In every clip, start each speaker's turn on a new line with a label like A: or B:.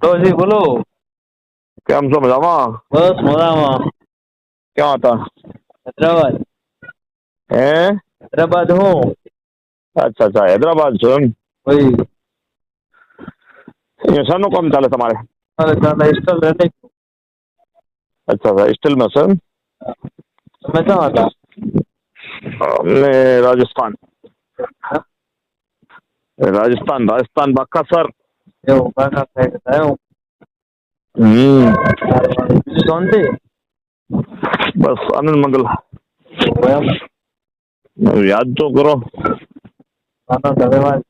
A: તો જી બોલો.
B: કેમ છો મજામાં?
A: બસ મજામાં.
B: ક્યાં હતા?
A: હૈદરાબાદ.
B: હે?
A: હૈદરાબાદ હું.
B: અચ્છા અચ્છા, હૈદરાબાદ છો એમ?
A: ભાઈ
B: એ શાનું કામ ચાલે તમારે?
A: અરે દાદા ઇન્સ્ટોલ રહે.
B: અચ્છા અચ્છા, સ્ટીલમાં છે એમ?
A: તમે ક્યાં હતા?
B: અમને રાજસ્થાન. રાજસ્થાન બાકા સર.
A: એવું બાકા સાહેબ હતા એવું.
B: હમ.
A: બીજું શાંતિ?
B: બસ આનંદ મંગલ.
A: એમ.
B: યાદ તો કરો.
A: ધન્યવાદ.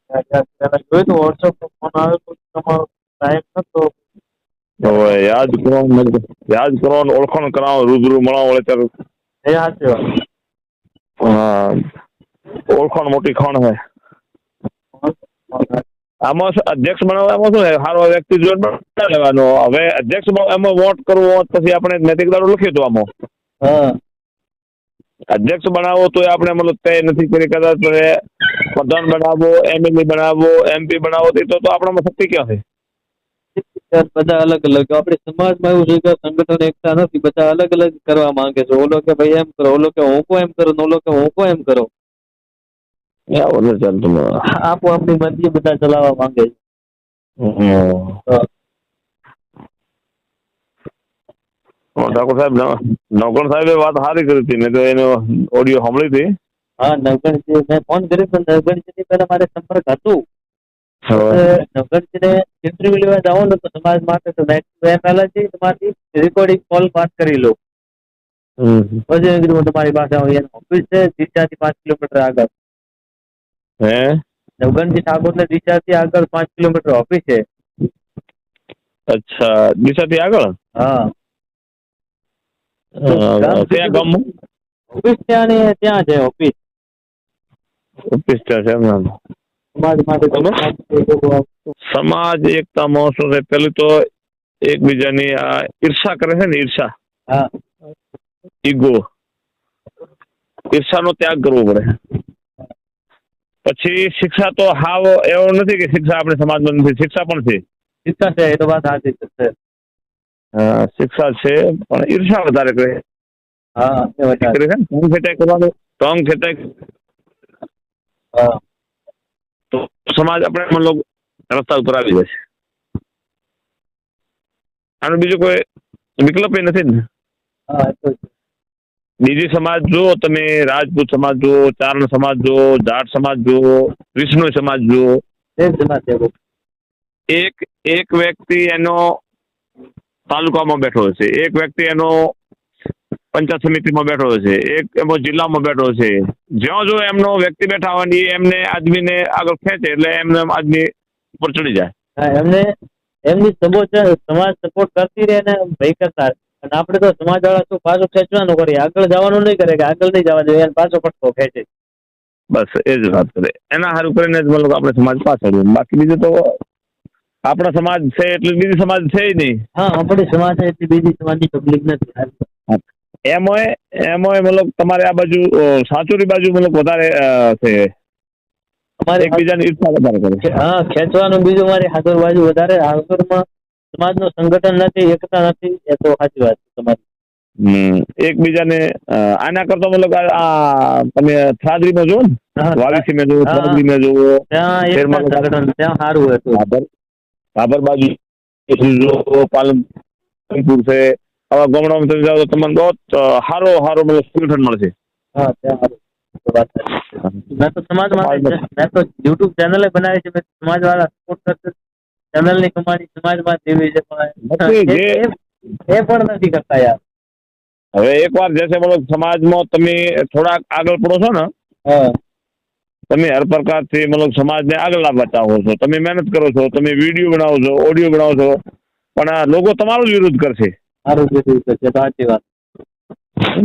A: જોયું તું વોટ્સઅપ પર ફોન આવ્યો તો તમારો ટાઈમ નતો.
B: હવે યાદ કરો ને ઓળખાણ કરાવો, રૂબરૂ મળાવો એટલે.
A: એ સાચી વાત.
B: હા, ઓળખાણ મોટી ખાણ હે. આમાં અધ્યક્ષ બનાવવામાં શું સારો વ્યક્તિ જોઈને બનાવી લેવાનો. હવે અધ્યક્ષ એમાં વોટ કરવો પછી આપણે નૈતિક દારૂ લખીએ તો આમાં.
A: હા.
B: અધ્યક્ષ બનાવો તો આપણે મતલબ તય નથી કરી કદાચ પ્રધાન બનાવો, એમએલએ બનાવો, એમપી બનાવો તો આપણામાં શક્તિ ક્યાં છે?
A: બધા અલગ અલગ આપડે સમાજમાં એવું છે કે સંગઠન એકતા નથી, બધા અલગ અલગ કરવા માંગે છે. ઓલો કે ભાઈ એમ કરો, ઓલો કે હું કો એમ કરો, ઓલો કે હું કો એમ કરો.
B: આવું નથી ચાલતું.
A: આપો આપણી મરજી બધા ચલાવવા માંગે છે.
B: ઠાકોર સાહેબ નવગણ સાહેબે વાત સારી કરી હતી. મેં તો એનો ઓડિયો સાંભળી હતી.
A: હા, નવગણજી મેં ફોન કર્યો પણ નવગણજી પહેલા મારે સંપર્ક હતું. નવગણજીને ઇન્ટરવ્યુ લેવા જવાનું તો સમાજ માટે તો મેં પહેલાથી તમારી રેકોર્ડિંગ કોલ વાત કરી લો. પછી મેં કીધું તમારી પાસે ઓફિસ છે દિશાથી 5 કિલોમીટર આગળ.
B: હે?
A: નવગણજી ઠાકોર ને દિશાથી આગળ 5 કિલોમીટર ઓફિસ છે.
B: અચ્છા, દિશાથી આગળ?
A: હા.
B: કયા ગામમાં?
A: ઓફિસ ત્યાં ને ત્યાં છે ઓફિસ.
B: ઓફિસ ત્યાં છે એમ?
A: સમાજ માટે
B: સમાજ એકતા મહોત્સવ છે. પેલું તો એકબીજાની આ ઈર્ષા કરે છે ને, ઈર્ષા.
A: હા.
B: ઈગો. ઈર્ષાનો ત્યાગ કરવો પડે. પછી શિક્ષા તો હાવ એવો નથી કે શિક્ષા આપણે સમાજમાં નથી, શિક્ષા પણ છે.
A: શિક્ષા છે એ તો વાત સાચી છે.
B: હા, શિક્ષા છે પણ ઈર્ષા વધારે કરે.
A: હા,
B: કરે છે ને ટોમ ખેંચાઈ કરવાનું, ટોમ ખેંચાઈ.
A: હા.
B: તો સમાજ આપણે મતલબ રસ્તા ઉપર આવી જશે. આનો બીજો કોઈ વિકલ્પ નથી ને.
A: હા.
B: બીજી સમાજ જુઓ તમે, રાજપૂત સમાજ જુઓ, ચારણ સમાજ જુઓ, જાટ સમાજ જુઓ, વિષ્ણુ સમાજ જુઓ. એક વ્યક્તિ એનો તાલુકામાં બેઠો છે, એક વ્યક્તિ એનો પંચાયત સમિતિમાં બેઠો છે, એક એનો જિલ્લામાં બેઠો છે. જ્યાં જો એમનો વ્યક્તિ બેઠા હોય એમને આદમીને આગળ ખેંચે એટલે એમને આદમી ઉપર ચડી જાય.
A: હા, એમને એમની સમાજ સપોર્ટ કરતી રહે ને ભાઈ કરતા. અને આપડે તો સમાજ વાળા શું પાછું ખેંચવાનું કરીએ, આગળ જવાનું નહીં કરે કે આગળ નહીં જવા જોઈએ, પાછો ફટકો ખેંચે.
B: બસ એ જ વાત કરે. એના સારું કરીને જ મતલબ આપણે સમાજ પાછળ. બાકી બીજું તો આપણા સમાજ છે એટલે બીજી સમાજ છે નહીં.
A: હા, આપણી સમાજ છે એટલે બીજી સમાજની પબ્લિક નથી.
B: એમાં મતલબ તમારે આ બાજુ સાચોરી બાજુ મતલબ વધારે છે. એકબીજાની ઈર્ષા વધારે કરે.
A: હા, ખેંચવાનું બીજું મારી હાથર બાજુ વધારે. હાથરમાં સમાજનું સંગઠન નથી, એકતા નથી. એ તો સાચી વાત છે તમારી.
B: એકબીજાને આના કરતા મતલબ આ તમે થાદરીમાં જુઓ ને, વાવીસીમાં જુઓ, થાદરીમાં જુઓ,
A: ત્યાં સારું હતું.
B: ભાભર બાજુ પાલનપુર છે. આવા ગામડામાં તમે જાઓ તો તમને બહુ સારો મતલબ સંગઠન મળશે.
A: હા, મેં તો સમાજ માટે મેં તો યુટ્યુબ ચેનલ બનાવી છે. સમાજ વાળા સપોર્ટ કરશે. ચેનલ ની કમાણી સમાજમાં દેવી છે પણ એ પણ નથી કરતા યાર.
B: હવે એકવાર જैसे મતલબ સમાજમાં તમે થોડાક આગળ પડો છો ને, તમે હર પ્રકારથી મતલબ સમાજને આગળ લાવવા ચાહો છો, તમે મહેનત કરો છો, તમે વિડીયો બનાવો છો, ઓડિયો બનાવો છો, પણ આ લોકો તમારો જ વિરોધ કરશે.
A: સાચી વાત.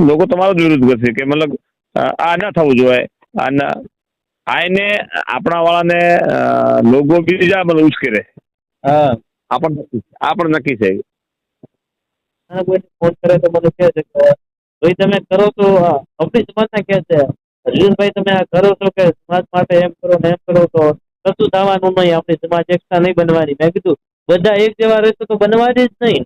B: લોકો તમારો જ વિરોધ કરશે કે મતલબ આ ના થવું જોઈએ. આને આપણા વાળાને લોકો બીજા મતલબ ઉશ્કેરે. આપણ નક્કી છે.
A: ફોન કરે તો મને કહે છે કે ભાઈ તમે કરો તો અપની સમાજના કે છે અરવિંદભાઈ તમે આ કરો છો કે સમાજ માટે એમ કરો ને એમ કરો તો કશું થવાનું નહીં, આપણી સમાજ એકતા નહીં બનવાની. મેં કીધું બધા એક જેવા રહેશે તો બનવા જ નહીં.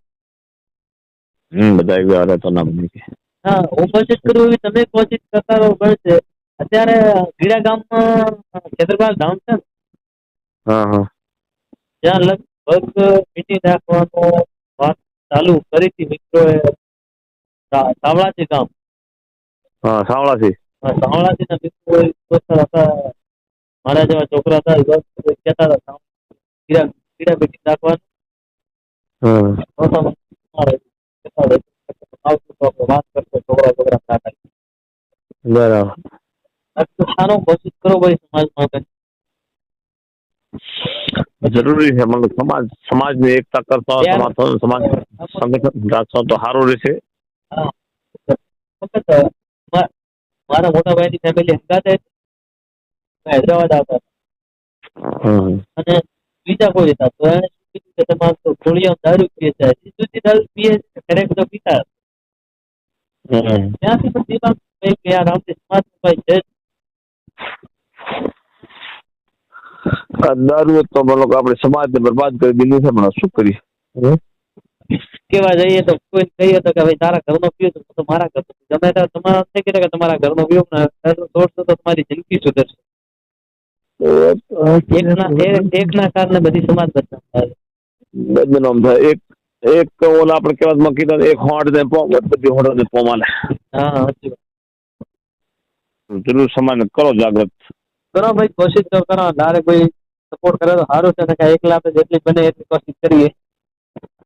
B: બધા એક વ્યવહાર તો ના બની કે.
A: હા, ઓપોઝિટ કરવું એવી તમે કોશિશ કરતા રહો બનશે. અત્યારે ગીડા ગામમાં ખેતરપાલ ધામ છે ને,
B: હા.
A: ત્યાં લગભગ મીટિંગ રાખવાનો વાત ચાલુ કરી હતી મિત્રોએ. સાવલાજી ગામ,
B: હા, સાવલાથી.
A: સાવલાજી ના મિત્રો હતા, મારા જેવા છોકરા હતા, કહેતા હતા ગીડા ગીડા મીટિંગ રાખવાનું.
B: હા.
A: આવતું તો આપણે વાત કરતો છોકરા છોકરા સાથે.
B: બરાબર.
A: સારો કોશિશ કરો ભાઈ સમાજ માટે.
B: જરૂરી છે, મતલબ સમાજની એકતા કરતા સમાજ સંગઠન રાખશો તો સારું રહેશે.
A: હા, વખત મારા મોટા ભાઈની ફેમિલી હંગાતે હૈદરાબાદ આવતા હતા અને બીજા કોઈ હતા તો એને શું કીધું કે તમારે તો ગોળીઓ દારૂ પીએ છે, સીધું દારૂ પીએ છે, ખરેખર તો પીતા ત્યાંથી પણ દિમાગ કે યાર આપણે સમાજનું ભાઈ છે.
B: દારૂ તો મતલબ આપણે સમાજને બરબાદ કરી દીધું છે, પણ શું કરીએ.
A: કેવા જઈએ તો કોઈ કહીએ તો કે ભાઈ તારા ઘરનો પીઓ તો મારા ઘર ગમે ત્યારે તમારા થઈ ગયા કે તમારા ઘરનો પીઓ છોડશો તો તમારી જિંદગી સુધરશે. એકના કારણે બધી સમાજ
B: બદનામ થાય. એક ઓલા આપણે કહેવાતમાં કીધા એક હોડ ને બધી હોડો ને પોમાલે.
A: હા,
B: જરૂર સમાજ કરો જાગૃત.
A: કરો ભાઈ, કોશિશ તો કરો. ધારે કોઈ સપોર્ટ કરે તો સારું છે ને, એકલા આપણે જેટલી બને એટલી કોશિશ કરીએ.